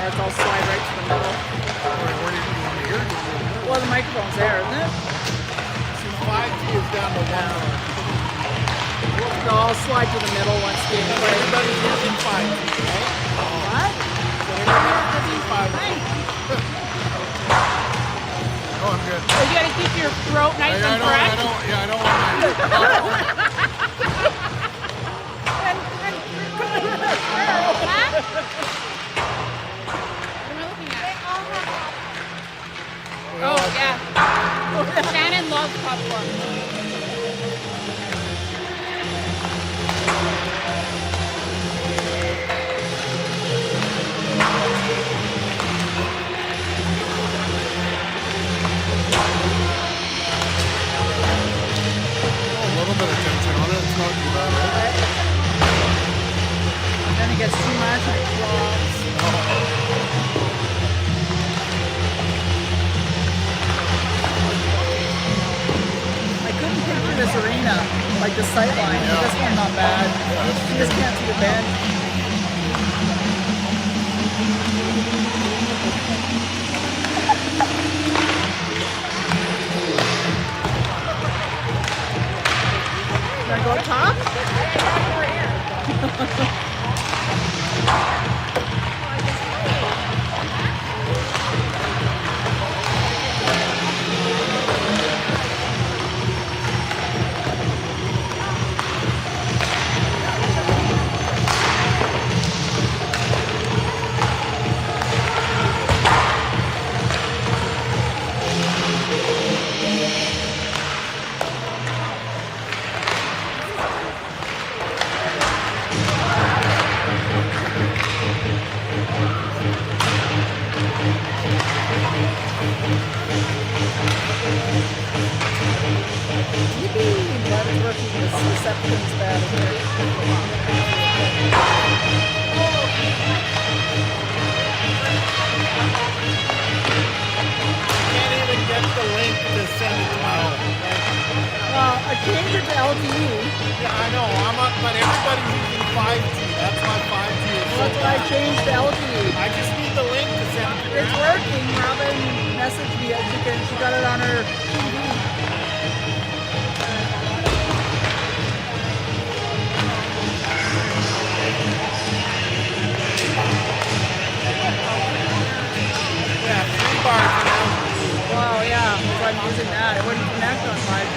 there, so I'll slide right to the middle. Where do you want me here? Well, the microphone's there, isn't it? See, 5G is down to 1. No, I'll slide to the middle once the Everybody's using 5G, right? What? So everybody's using 5G. Oh, I'm good. So you gotta keep your throat nice and fresh. I don't want that. Oh, yeah. Shannon loves popcorn. A little bit of tension on it. It's not too bad, right? Then it gets too much and it flops. Picture this arena, like the sight line. Yeah. This one's not bad. You just can't see the bend. Can I go up top? Reception's bad Can't even get the link to send it to my home. Well, I changed it to LTE. Yeah, I know. But everybody's using 5G. That's why 5G is so That's why I bad. changed to LTE. I just need the link to send it to It's working. Robin messaged me. She got it on her TV. Yeah, 3 bars for now. Wow, yeah. So I'm using that. It wouldn't connect on 5G.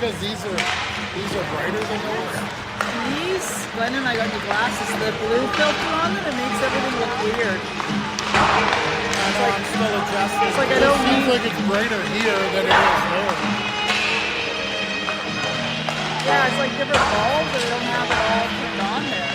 Because these are brighter than those. These, Glenn and I got new glasses. The blue filter on them, it makes everything look weird. I'm still adjusting. It's like I don't seems need. like it's brighter here than it is there. Yeah, it's like different bulbs, but they don't have it all turned on there.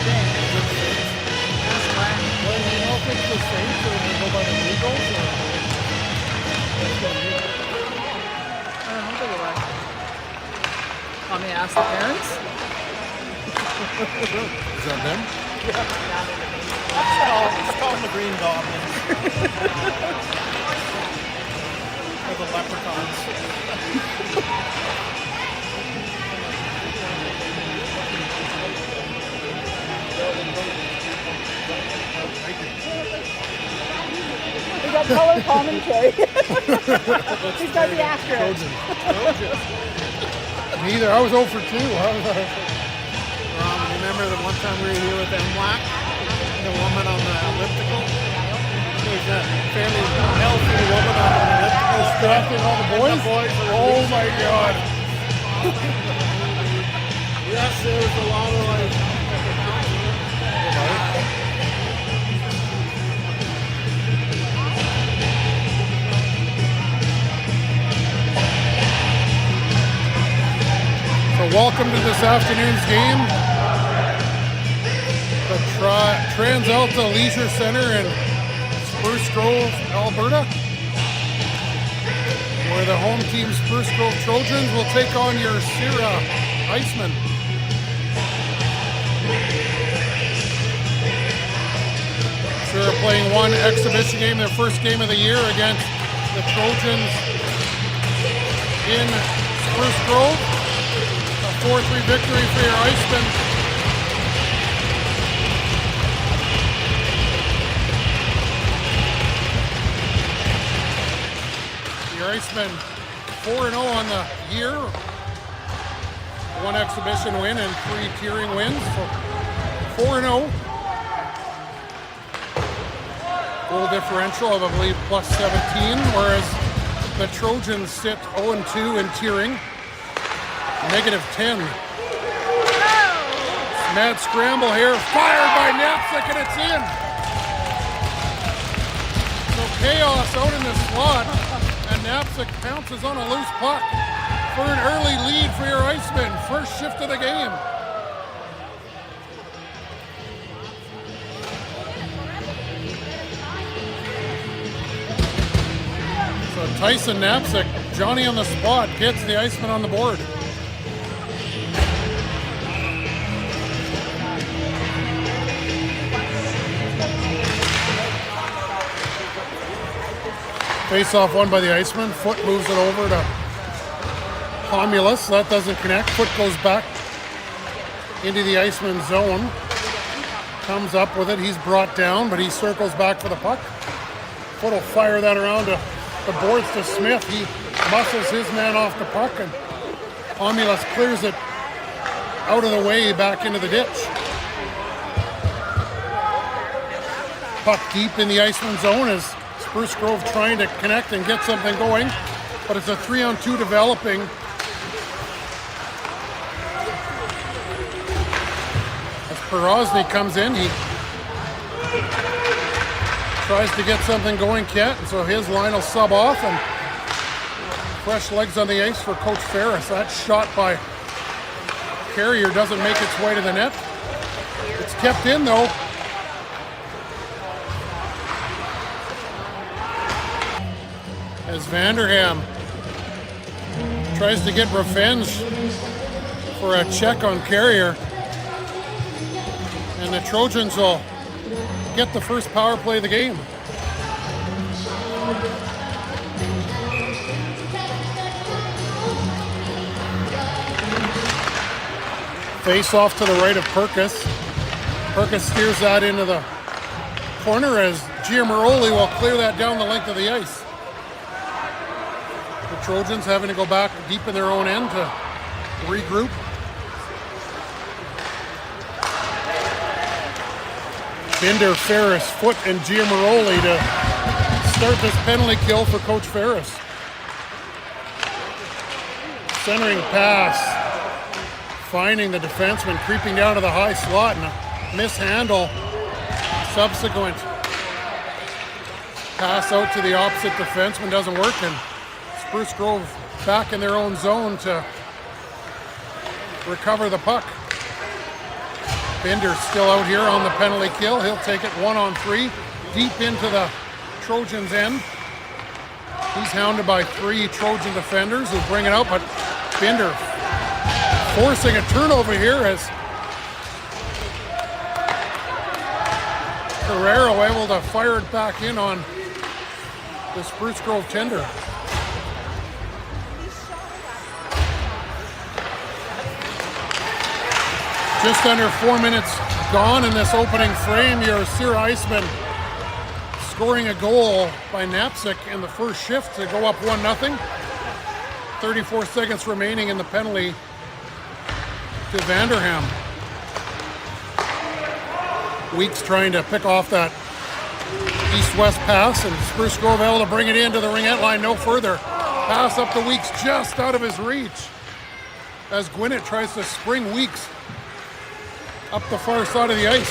Saints. That's fine. Well, you know if it's the Saints or they go by the Eagles or... I don't know what they go by. Want me to ask the parents? Is that them? Let's call them the Green Goblins. Or the Leprechauns. We got color commentary. He's got the accurate. Me either. I was 0 for 2. Remember the one time we were here with MWAC? The woman on the elliptical? There's a fairly healthy woman on the elliptical distracting all the boys? Oh my god. Yes, there was a lot of like... So welcome to this afternoon's game. The TransAlta Leisure Center in Spruce Grove, Alberta, where the home team Spruce Grove Trojans will take on your Sierra Icemen. Sierra playing one exhibition game, their first game of the year against the Trojans in Spruce Grove. A 4-3 victory for your Icemen. Your Icemen 4-0 on the year. One exhibition win and 3 tiering wins. So 4-0. Goal differential of, I believe, plus 17, whereas the Trojans sit 0-2 in tiering. -10. Mad scramble here, fired by Knapsack, and it's in. So chaos out in the slot, and Knapsack pounces on a loose puck for an early lead for your Icemen. First shift of the game. So Tyson Knapsack, Johnny on the spot, gets the Icemen on the board. Face-off won by the Iceman. Foot moves it over to Homulus. That doesn't connect. Foot goes back into the Iceman zone. Comes up with it. He's brought down, but he circles back for the puck. Foot will fire that around to the boards to Smith. He muscles his man off the puck, and Homulus clears it out of the way back into the ditch. Puck deep in the Iceman zone as Spruce Grove trying to connect and get something going, but it's a 3-on-2 developing. As Perosny comes in, he tries to get something going, Ket, and so his line will sub off, and fresh legs on the ice for Coach Ferris. That shot by Carrier doesn't make its way to the net. It's kept in though. As Vanderham tries to get revenge for a check on Carrier. And the Trojans will get the first power play of the game. Face off to the right of Perkis. Perkis steers that into the corner as Giamaroli will clear that down the length of the ice. The Trojans having to go back deep in their own end to regroup. Binder, Ferris, Foot, and Giamaroli to start this penalty kill for Coach Ferris. Centering pass, finding the defenseman, creeping down to the high slot, and a mishandle. Subsequent pass out to the opposite defenseman doesn't work, and Spruce Grove back in their own zone to recover the puck. Binder's still out here on the penalty kill. He'll take it 1-on-3 deep into the Trojans' end. He's hounded by 3 Trojan defenders who bring it out, but Binder forcing a turnover here as Carrero able to fire it back in on the Spruce Grove tender. Just under 4 minutes gone in this opening frame. Your Sear Iceman scoring a goal by Knapczyk in the first shift to go up 1-0. 34 seconds remaining in the penalty to Vanderham. Weeks trying to pick off that east-west pass, and Spruce Grove able to bring it into the ringette line no further. Pass up to Weeks just out of his reach as Gwinnett tries to spring Weeks up the far side of the ice.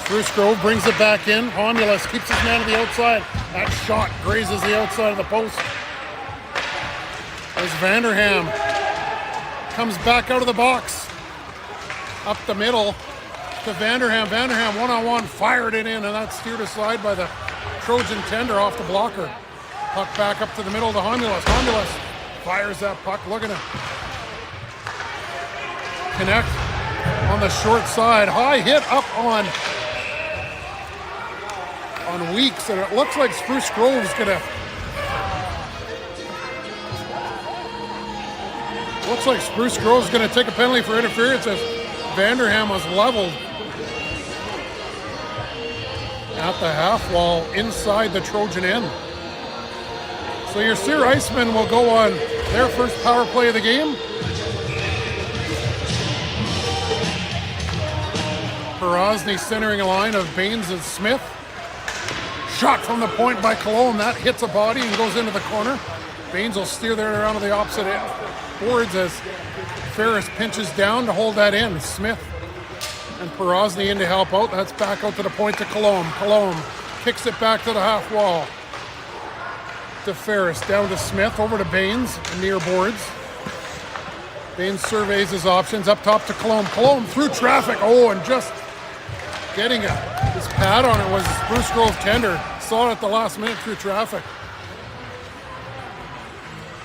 Spruce Grove brings it back in. Homulus keeps his man to the outside. That shot grazes the outside of the post. As Vanderham comes back out of the box. Up the middle to Vanderham. Vanderham 1-on-1 fired it in, and that's steered aside by the Trojan tender off the blocker. Puck back up to the middle to Homulus. Homulus fires that puck, looking to connect on the short side. High hit up on Weeks, and it looks like Spruce Grove's gonna. Looks like Spruce Grove's gonna take a penalty for interference as Vanderham was leveled at the half wall inside the Trojan end. So your Sear Icemen will go on their first power play of the game. Perosny centering a line of Baines and Smith. Shot from the point by Cologne. That hits a body and goes into the corner. Baines will steer there around to the opposite boards as Ferris pinches down to hold that in. Smith and Perosny in to help out. That's back out to the point to Cologne. Cologne kicks it back to the half wall. To Ferris, down to Smith, over to Baines, near boards. Baines surveys his options, up top to Cologne. Cologne through traffic. Oh, and just getting his pad on it was Spruce Grove tender. Saw it at the last minute through traffic.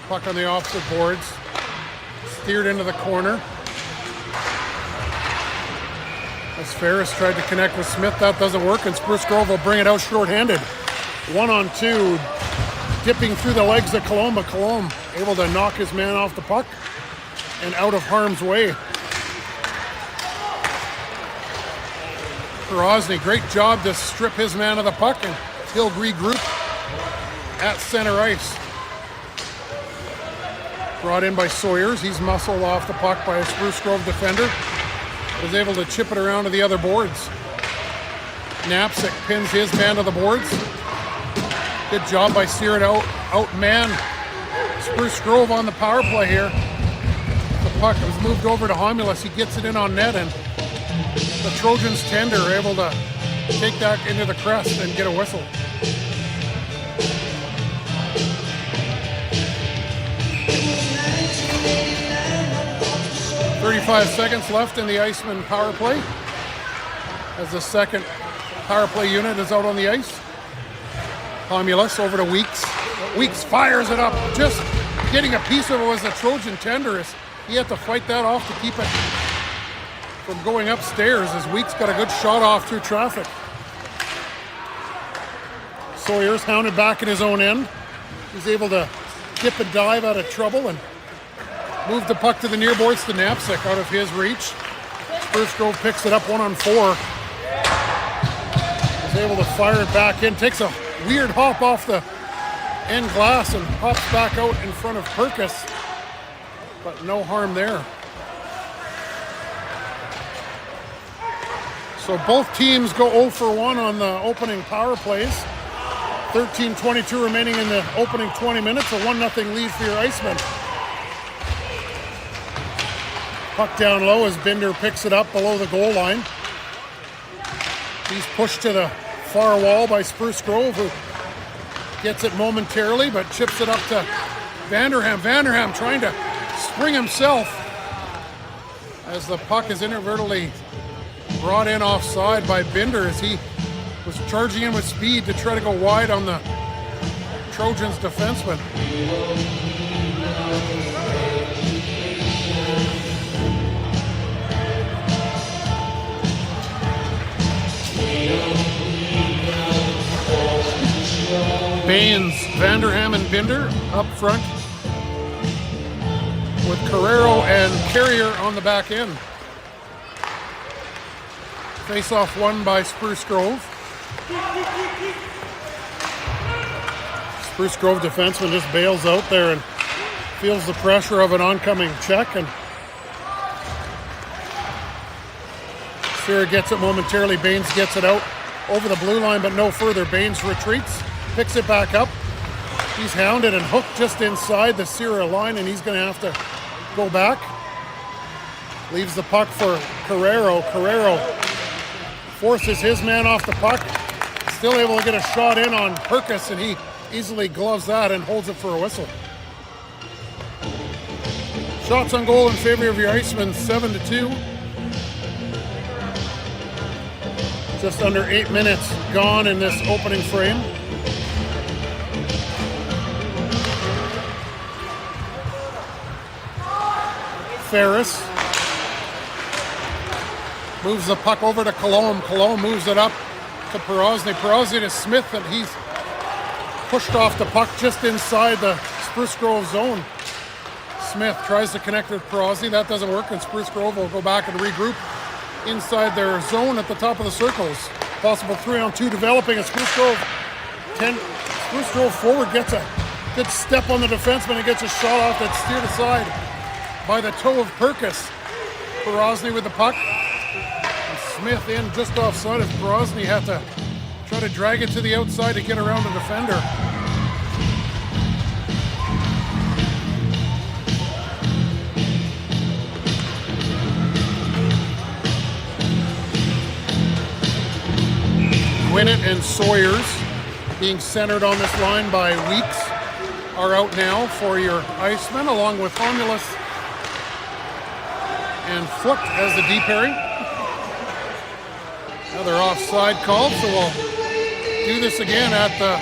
Puck on the opposite boards. Steered into the corner. As Ferris tried to connect with Smith, that doesn't work, and Spruce Grove will bring it out shorthanded. 1-on-2, dipping through the legs of Cologne, but Cologne able to knock his man off the puck and out of harm's way. Perosny, great job to strip his man of the puck, and he'll regroup at center ice. Brought in by Sawyers. He's muscled off the puck by a Spruce Grove defender. Was able to chip it around to the other boards. Knapczyk pins his man to the boards. Good job by Sear to outman Spruce Grove on the power play here. The puck was moved over to Homulus. He gets it in on net, and the Trojans tender are able to take that into the crest and get a whistle. 35 seconds left in the Iceman power play as the second power play unit is out on the ice. Homulus over to Weeks. Weeks fires it up. Just getting a piece of it was the Trojan tender. He had to fight that off to keep it from going upstairs as Weeks got a good shot off through traffic. Sawyer's hounded back in his own end. He's able to dip and dive out of trouble and move the puck to the near boards to Knapczyk out of his reach. Spruce Grove picks it up 1-on-4. Is able to fire it back in. Takes a weird hop off the end glass and hops back out in front of Perkis. But no harm there. So both teams go 0 for 1 on the opening power plays. 13:22 remaining in the opening 20 minutes. A 1-0 lead for your Icemen. Puck down low as Binder picks it up below the goal line. He's pushed to the far wall by Spruce Grove, who gets it momentarily, but chips it up to Vanderham. Vanderham trying to spring himself as the puck is inadvertently brought in offside by Binder as he was charging in with speed to try to go wide on the Trojans defenseman. Baines, Vanderham, and Binder up front with Carrero and Carrier on the back end. Face-off won by Spruce Grove. Spruce Grove defenseman just bails out there and feels the pressure of an oncoming check, and Sierra gets it momentarily. Baines gets it out over the blue line, but no further. Baines retreats, picks it back up. He's hounded and hooked just inside the Sierra line, and he's going to have to go back. Leaves the puck for Carrero. Carrero forces his man off the puck. Still able to get a shot in on Perkis, and he easily gloves that and holds it for a whistle. Shots on goal in favor of your Icemen, 7-2. Just under 8 minutes gone in this opening frame. Ferris moves the puck over to Cologne. Cologne moves it up to Perosny. Perosny to Smith, and he's pushed off the puck just inside the Spruce Grove zone. Smith tries to connect with Perosny. That doesn't work, and Spruce Grove will go back and regroup inside their zone at the top of the circles. Possible 3-on-2 developing, and Spruce Grove forward gets a good step on the defenseman and gets a shot off that's steered aside by the toe of Perkis. Perosny with the puck. And Smith in just offside as Perosny had to try to drag it to the outside to get around the defender. Gwinnett and Sawyers being centered on this line by Weeks are out now for your Icemen, along with Romulus and Foot as the D pairing. Another offside call, so we'll do this again at the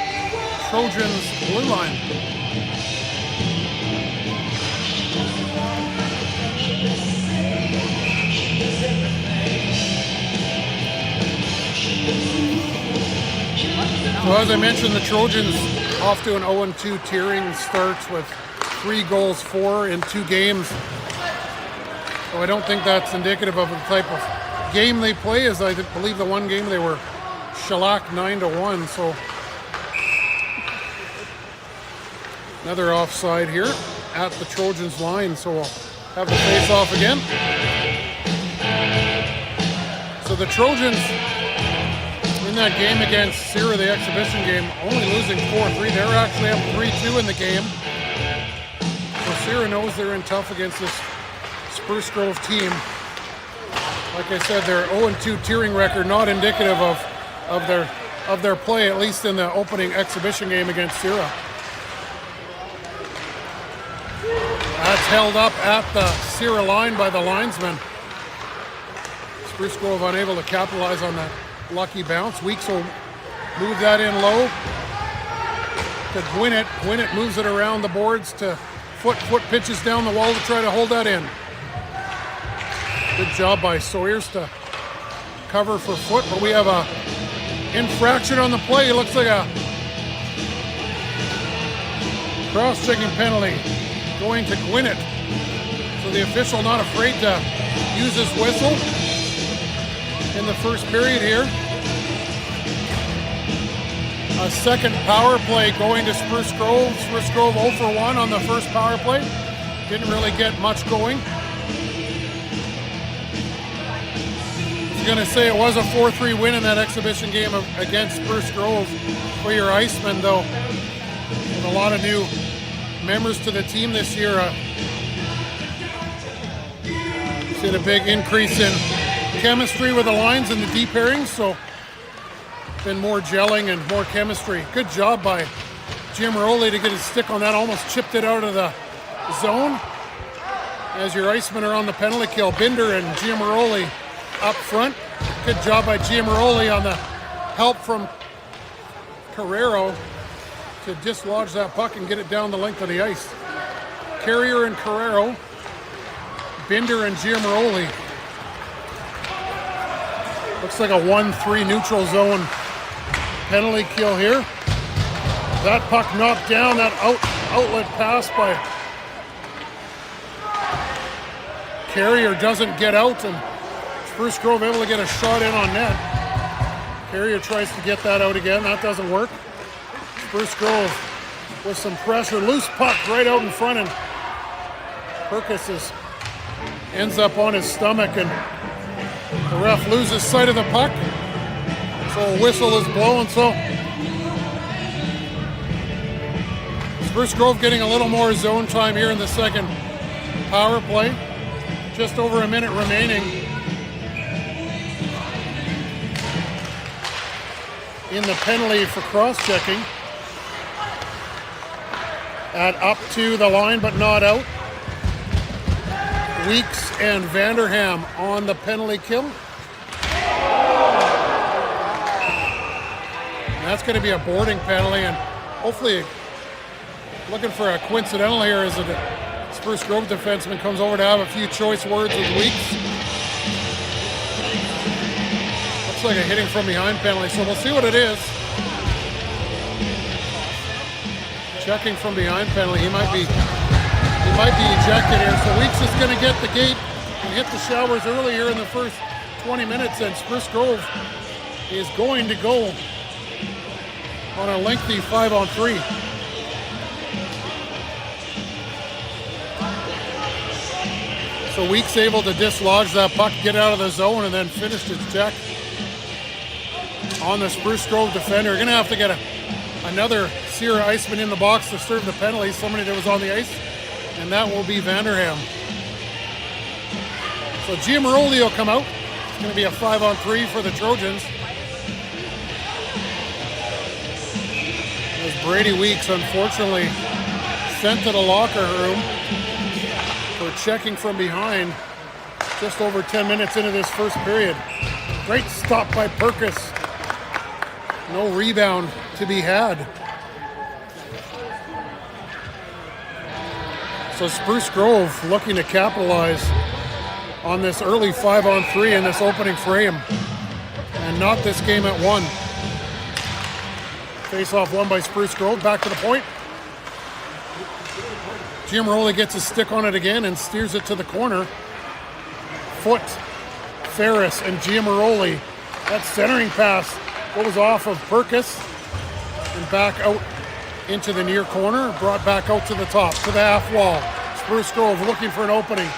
Trojans blue line. So as I mentioned, the Trojans off to an 0-2 tiering starts with 3 goals for in 2 games. So I don't think that's indicative of the type of game they play, as I believe the one game they were shellacked 9-1. So another offside here at the Trojans line. So we'll have the face off again. So the Trojans in that game against Sierra, the exhibition game, only losing 4-3. They're actually up 3-2 in the game. So Sierra knows they're in tough against this Spruce Grove team. Like I said, their 0-2 tiering record not indicative of their play, at least in the opening exhibition game against Sierra. That's held up at the Sierra line by the linesman. Spruce Grove unable to capitalize on that lucky bounce. Weeks will move that in low to Gwinnett. Gwinnett moves it around the boards to Foot. Foot pitches down the wall to try to hold that in. Good job by Sawyers to cover for Foot, but we have a infraction on the play. It looks like a cross-checking penalty going to Gwinnett. So the official not afraid to use his whistle in the first period here. A second power play going to Spruce Grove. Spruce Grove 0 for 1 on the first power play. Didn't really get much going. I was going to say it was a 4-3 win in that exhibition game against Spruce Grove for your Icemen, though. With a lot of new members to the team this year. Seen a big increase in chemistry with the lines and the D pairings, so been more gelling and more chemistry. Good job by Jim Rowley to get his stick on that, almost chipped it out of the zone. as your Icemen are on the penalty kill. Binder and Giamaroli up front. Good job by Giamaroli on the help from Carrero to dislodge that puck and get it down the length of the ice. Carrier and Carrero, Binder and Giamaroli. Looks like a 1-3 neutral zone penalty kill here. That puck knocked down, that outlet pass by Carrier doesn't get out, and Spruce Grove able to get a shot in on net. Carrier tries to get that out again, that doesn't work. Spruce Grove with some pressure, loose puck right out in front, and Perkis ends up on his stomach, and the ref loses sight of the puck. So a whistle is blowing, so Spruce Grove getting a little more zone time here in the second power play. Just over a minute remaining in the penalty for cross-checking. At up to the line but not out. Weeks and Vanderham on the penalty kill. And that's going to be a boarding penalty, and hopefully looking for a coincidental here as a Spruce Grove defenseman comes over to have a few choice words with Weeks. Looks like a hitting from behind penalty, so we'll see what it is. Checking from behind penalty, he might be ejected here. So Weeks is going to get the gate and hit the showers earlier in the first 20 minutes, and Spruce Grove is going to go on a lengthy 5-on-3. So Weeks able to dislodge that puck, get out of the zone, and then finish his check on the Spruce Grove defender. Going to have to get another Sierra Iceman in the box to serve the penalty, somebody that was on the ice, and that will be Vanderham. So Giamaroli will come out. It's going to be a 5-on-3 for the Trojans. As Brady Weeks, unfortunately, sent to the locker room for checking from behind just over 10 minutes into this first period. Great stop by Perkis. No rebound to be had. So Spruce Grove looking to capitalize on this early 5-on-3 in this opening frame and knock this game at 1. Face-off won by Spruce Grove. Back to the point. Giamaroli gets his stick on it again and steers it to the corner. Foot, Ferris, and Giamaroli. That centering pass goes off of Perkis and back out into the near corner. Brought back out to the top, to the half wall. Spruce Grove looking for an opening.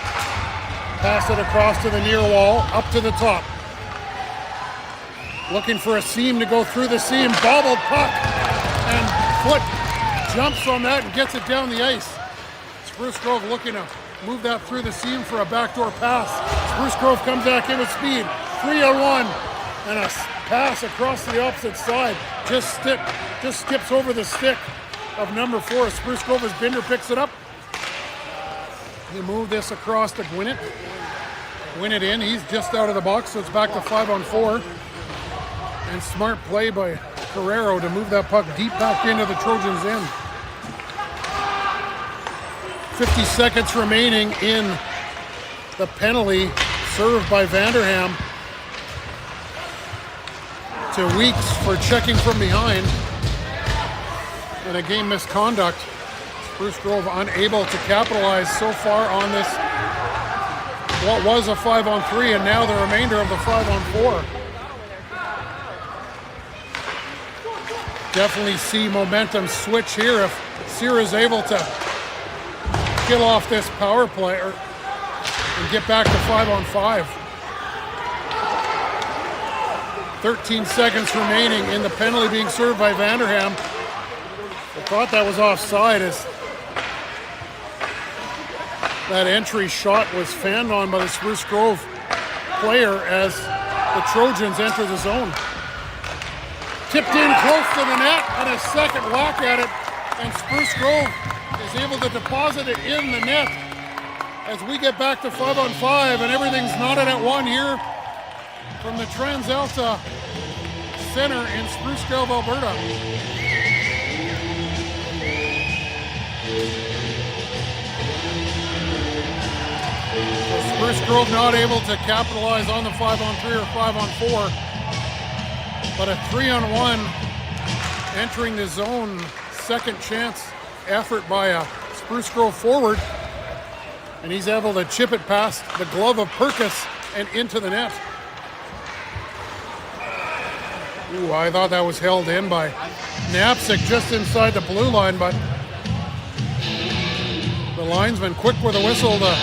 Pass it across to the near wall, up to the top. Looking for a seam to go through the seam. Bobbled puck, and Foot jumps on that and gets it down the ice. Spruce Grove looking to move that through the seam for a backdoor pass. Spruce Grove comes back in with speed. 3-on-1, and a pass across the opposite side. Just skips over the stick of number 4. Spruce Grove as Binder picks it up. He moved this across to Gwinnett. Gwinnett in, he's just out of the box, so it's back to 5-on-4. And smart play by Carrero to move that puck deep back into the Trojans' end. 50 seconds remaining in the penalty, served by Vanderham to Weeks for checking from behind. And a game misconduct. Spruce Grove unable to capitalize so far on this, what was a 5-on-3, and now the remainder of the 5-on-4. Definitely see momentum switch here if Sierra is able to kill off this power play and get back to 5-on-5. 13 seconds remaining in the penalty being served by Vanderham. I thought that was offside as that entry shot was fanned on by the Spruce Grove player as the Trojans enter the zone. Tipped in close to the net, and a second whack at it, and Spruce Grove is able to deposit it in the net. as we get back to 5-on-5, and everything's knotted at 1 here from the TransAlta Center in Spruce Grove, Alberta. So Spruce Grove not able to capitalize on the 5-on-3 or 5-on-4, but a 3-on-1 entering the zone. Second chance effort by a Spruce Grove forward, and he's able to chip it past the glove of Perkis and into the net. Ooh, I thought that was held in by Knapczyk just inside the blue line, but the linesman quick with a whistle to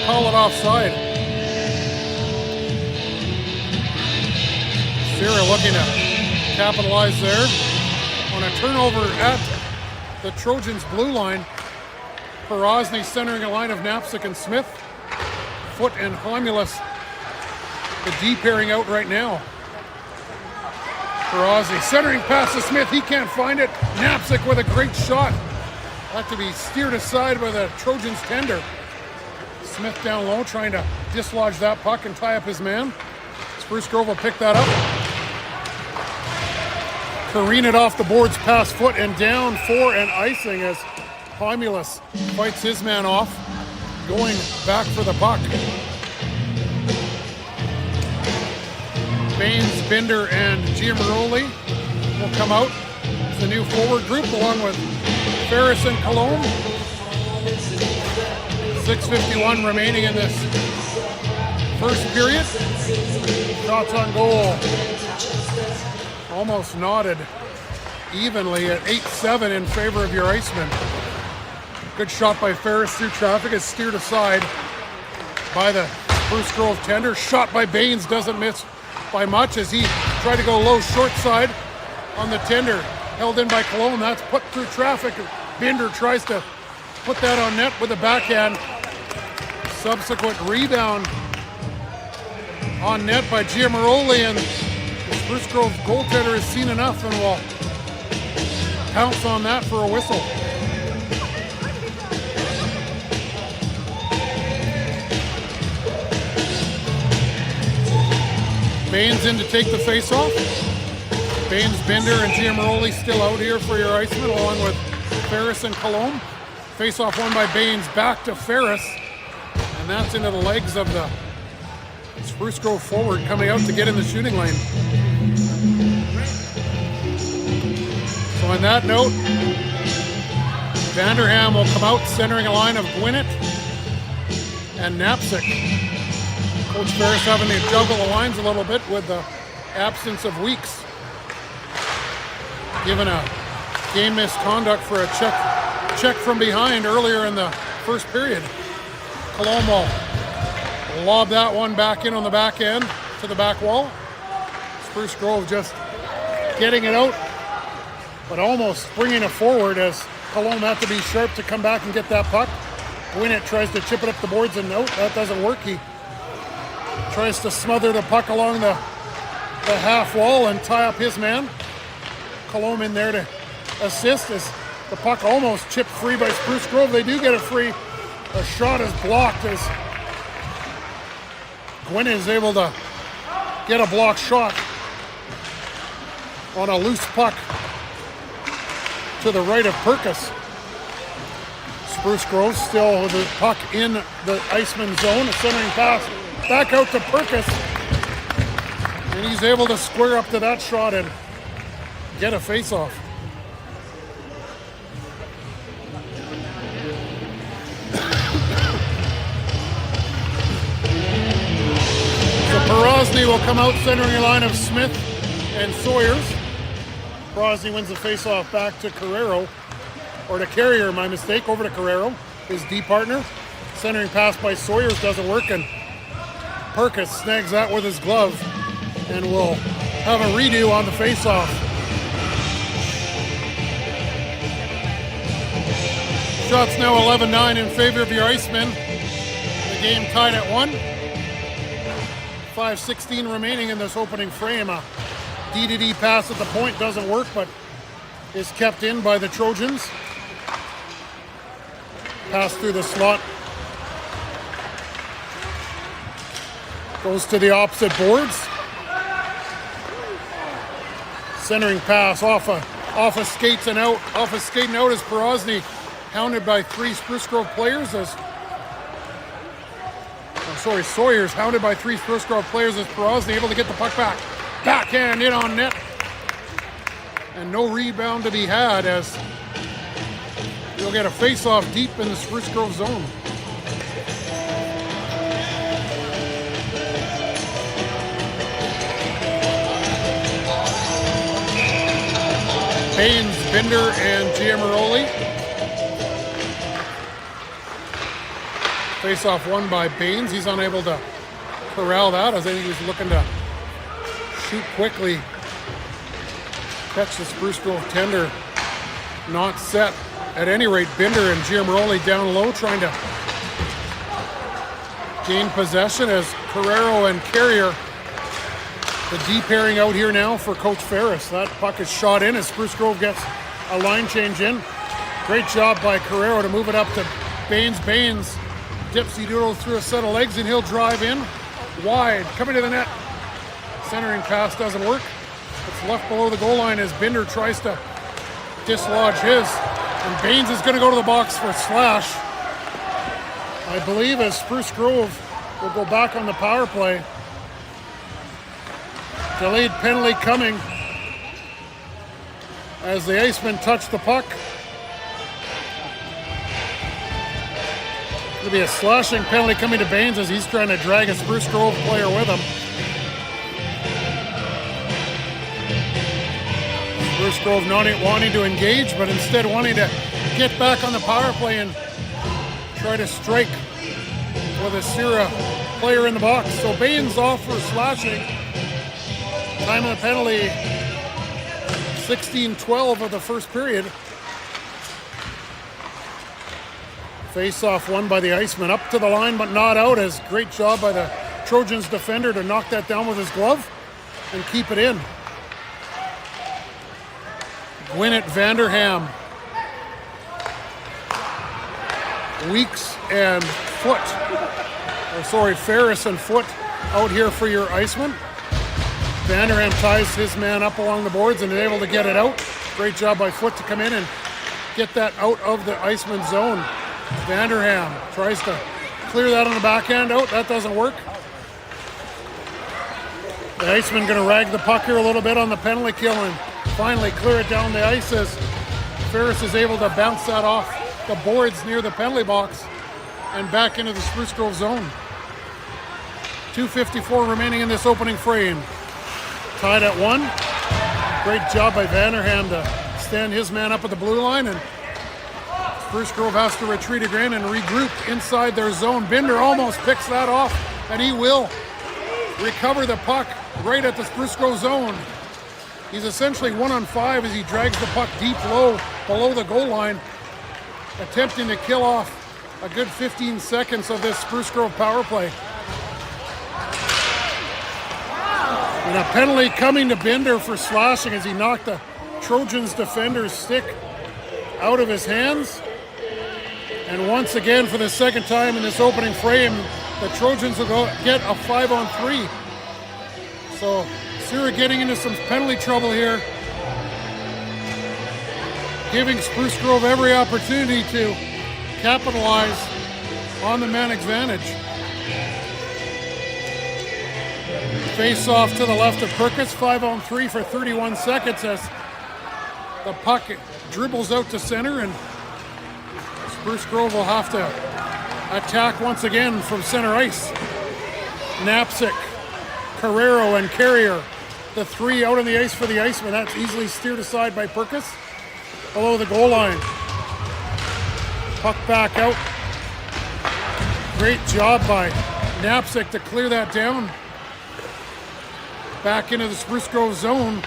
call it offside. Sierra looking to capitalize there on a turnover at the Trojans' blue line. Perosny centering a line of Knapczyk and Smith. Foot and Homulus, the D pairing out right now. Perosny centering pass to Smith. He can't find it. Knapczyk with a great shot. Had to be steered aside by the Trojans' tender. Smith down low trying to dislodge that puck and tie up his man. Spruce Grove will pick that up. Careen it off the boards past Foot and down for an icing as Homulus fights his man off, going back for the puck. Baines, Binder, and Giamaroli will come out. It's the new forward group along with Ferris and Cologne. 6:51 remaining in this first period. Shots on goal almost knotted evenly at 8-7 in favor of your Icemen. Good shot by Ferris through traffic, is steered aside by the Spruce Grove tender. Shot by Baines, doesn't miss by much as he tried to go low short side on the tender. Held in by Cologne, that's put through traffic. Binder tries to put that on net with a backhand. Subsequent rebound on net by Giamaroli, and the Spruce Grove goaltender has seen enough and will pounce on that for a whistle. Baines in to take the face-off. Baines, Binder, and Giamaroli still out here for your Icemen, along with Ferris and Cologne. Face-off won by Baines, back to Ferris, and that's into the legs of the Spruce Grove forward coming out to get in the shooting lane. So on that note, Vanderham will come out centering a line of Gwinnett and Knapczyk. Coach Ferris having to juggle the lines a little bit with the absence of Weeks. Given a game misconduct for a check from behind earlier in the first period. Cologne will lob that one back in on the back end to the back wall. Spruce Grove just getting it out, but almost bringing it forward as Cologne had to be sharp to come back and get that puck. Gwinnett tries to chip it up the boards and nope, that doesn't work. He tries to smother the puck along the half wall and tie up his man. Cologne in there to assist as the puck almost chipped free by Spruce Grove. They do get it free. A shot is blocked as Gwinnett is able to get a blocked shot on a loose puck to the right of Perkis. Spruce Grove still with the puck in the Iceman zone. A centering pass back out to Perkis. And he's able to square up to that shot and get a face-off. So Perosny will come out centering a line of Smith and Sawyers. Perosny wins the face-off back to Carrero, or to Carrier, my mistake, over to Carrero, his D partner. Centering pass by Sawyers doesn't work, and Perkis snags that with his glove and will have a redo on the face-off. Shots now 11-9 in favor of your Icemen. The game tied at 1. 5:16 remaining in this opening frame. A D-to-D pass at the point doesn't work, but is kept in by the Trojans. Pass through the slot Goes to the opposite boards. Centering pass off of skates and out. Off of skating out is Porosny, hounded by 3 Spruce Grove players Sawyer's hounded by 3 Spruce Grove players as Porosny able to get the puck back. Backhand in on net. And no rebound to be had as you'll get a face-off deep in the Spruce Grove zone. Baines, Binder, and Giamaroli. Face-off won by Baines. He's unable to corral that as I think he was looking to shoot quickly. Catch the Spruce Grove tender. Not set. At any rate, Binder and Giamaroli down low trying to gain possession as Carrero and Carrier. The deep pairing out here now for Coach Ferris. That puck is shot in as Spruce Grove gets a line change in. Great job by Carrero to move it up to Baines. Baines dipsy doodles through a set of legs and he'll drive in. Wide, coming to the net. Centering pass doesn't work. It's left below the goal line as Binder tries to dislodge his. And Baines is going to go to the box for slash. I believe as Spruce Grove will go back on the power play. Delayed penalty coming as the Icemen touch the puck. It'll be a slashing penalty coming to Baines as he's trying to drag a Spruce Grove player with him. Spruce Grove not wanting to engage, but instead wanting to get back on the power play and try to strike with a Sierra player in the box. So Baines off for slashing. Time of the penalty, 16-12 of the first period. Face-off won by the Iceman. Up to the line, but not out. As great job by the Trojans defender to knock that down with his glove and keep it in. Gwinnett Vanderham. Weeks and Foot. Ferris and Foot out here for your Iceman. Vanderham ties his man up along the boards and is able to get it out. Great job by Foot to come in and get that out of the Iceman zone. Vanderham tries to clear that on the backhand out. That doesn't work. The Iceman going to rag the puck here a little bit on the penalty kill and finally clear it down the ice as Ferris is able to bounce that off the boards near the penalty box and back into the Spruce Grove zone. 2:54 remaining in this opening frame. Tied at 1. Great job by Vanderham to stand his man up at the blue line, and Spruce Grove has to retreat again and regroup inside their zone. Binder almost picks that off, and he will recover the puck right at the Spruce Grove zone. He's essentially 1-on-5 as he drags the puck deep low below the goal line, attempting to kill off a good 15 seconds of this Spruce Grove power play. And a penalty coming to Binder for slashing as he knocked the Trojans defender's stick out of his hands. And once again, for the second time in this opening frame, the Trojans will get a 5-on-3. So Sierra getting into some penalty trouble here, giving Spruce Grove every opportunity to capitalize on the man advantage. Face off to the left of Perkins, 5-on-3 for 31 seconds as the puck dribbles out to center, and Spruce Grove will have to attack once again from center ice. Knapsick, Carrero, and Carrier, the 3 out on the ice for the Iceman. That's easily steered aside by Perkins below the goal line. Puck back out. Great job by Knapsick to clear that down. Back into the Spruce Grove zone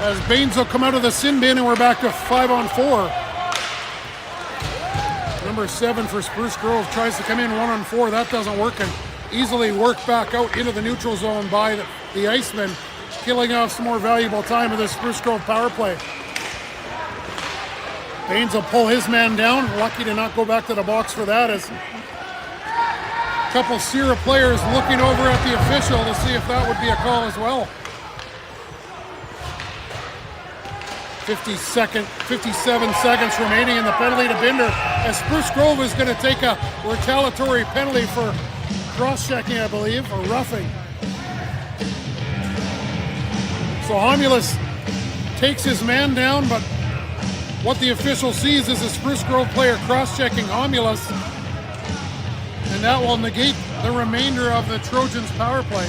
as Baines will come out of the sin bin, and we're back to 5-on-4. Number 7 for Spruce Grove tries to come in 1-on-4. That doesn't work, and easily worked back out into the neutral zone by the Icemen, killing off some more valuable time of this Spruce Grove power play. Baines will pull his man down. Lucky to not go back to the box for that as couple Sierra players looking over at the official to see if that would be a call as well. 57 seconds remaining in the penalty to Binder, as Spruce Grove is going to take a retaliatory penalty for cross-checking, I believe, or roughing. So Homulus takes his man down, but what the official sees is a Spruce Grove player cross-checking Homulus, and that will negate the remainder of the Trojans' power play.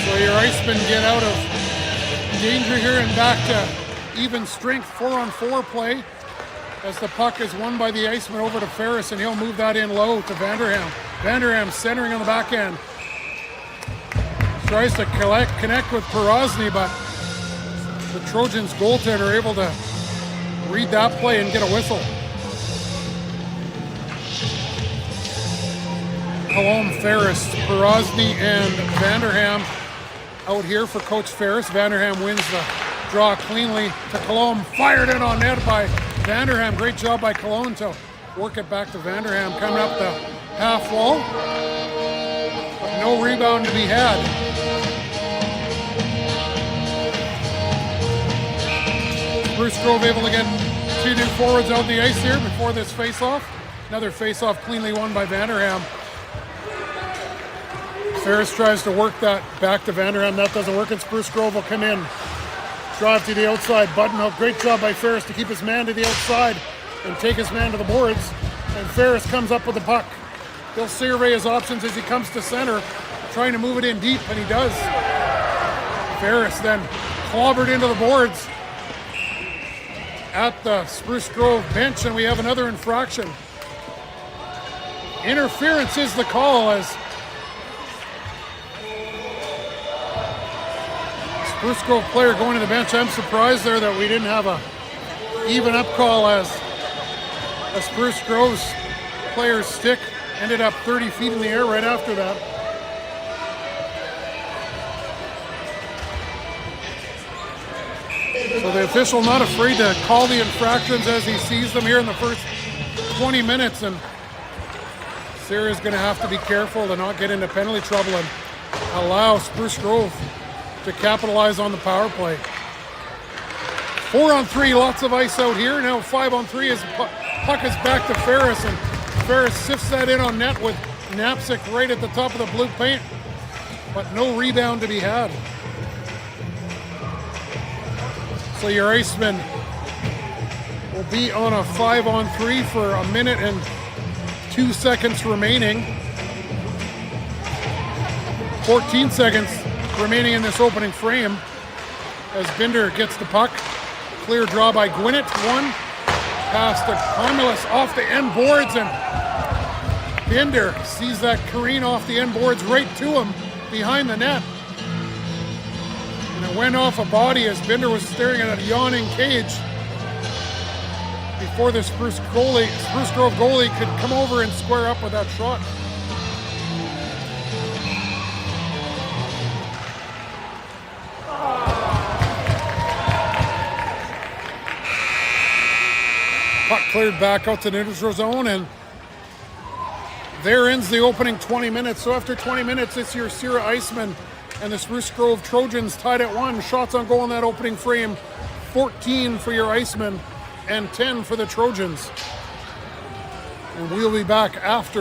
So your Icemen get out of danger here and back to even strength 4-on-4 play, as the puck is won by the Iceman over to Ferris, and he'll move that in low to Vanderham. Vanderham centering on the back end. Tries to connect with Perosny, but the Trojans goaltender are able to read that play and get a whistle. Cologne, Ferris, Perosny, and Vanderham out here for Coach Ferris. Vanderham wins the draw cleanly to Cologne. Fired in on net by Vanderham. Great job by Cologne to work it back to Vanderham. Coming up the half wall. But no rebound to be had. Spruce Grove able to get two new forwards out the ice here before this face-off. Another face-off cleanly won by Vanderham. Ferris tries to work that back to Vanderham. That doesn't work, and Spruce Grove will come in. Drive to the outside. Buttonhook. Great job by Ferris to keep his man to the outside and take his man to the boards. And Ferris comes up with the puck. He'll survey his options as he comes to center, trying to move it in deep, and he does. Ferris then clobbered into the boards at the Spruce Grove bench, and we have another infraction. Interference is the call, as Spruce Grove player going to the bench. I'm surprised there that we didn't have a even up call, as a Spruce Grove's player's stick ended up 30 feet in the air right after that. So the official not afraid to call the infractions as he sees them here in the first 20 minutes, and Sarah's going to have to be careful to not get into penalty trouble and allow Spruce Grove to capitalize on the power play. 4-on-3, lots of ice out here. Now 5-on-3 as puck is back to Ferris, and Ferris sifts that in on net with Knapsack right at the top of the blue paint, but no rebound to be had. So your Icemen will be on a 5-on-3 for a minute and 2 seconds remaining. 14 seconds remaining in this opening frame as Binder gets the puck. Clear draw by Gwinnett. One pass to Homulus off the end boards, and Binder sees that careen off the end boards right to him behind the net. And it went off a body as Binder was staring at a yawning cage before the Spruce Grove goalie could come over and square up with that shot. Puck cleared back out to the neutral zone, and there ends the opening 20 minutes. So after 20 minutes, it's your Sierra Icemen and the Spruce Grove Trojans tied at 1. Shots on goal in that opening frame, 14 for your Icemen and 10 for the Trojans. And we'll be back after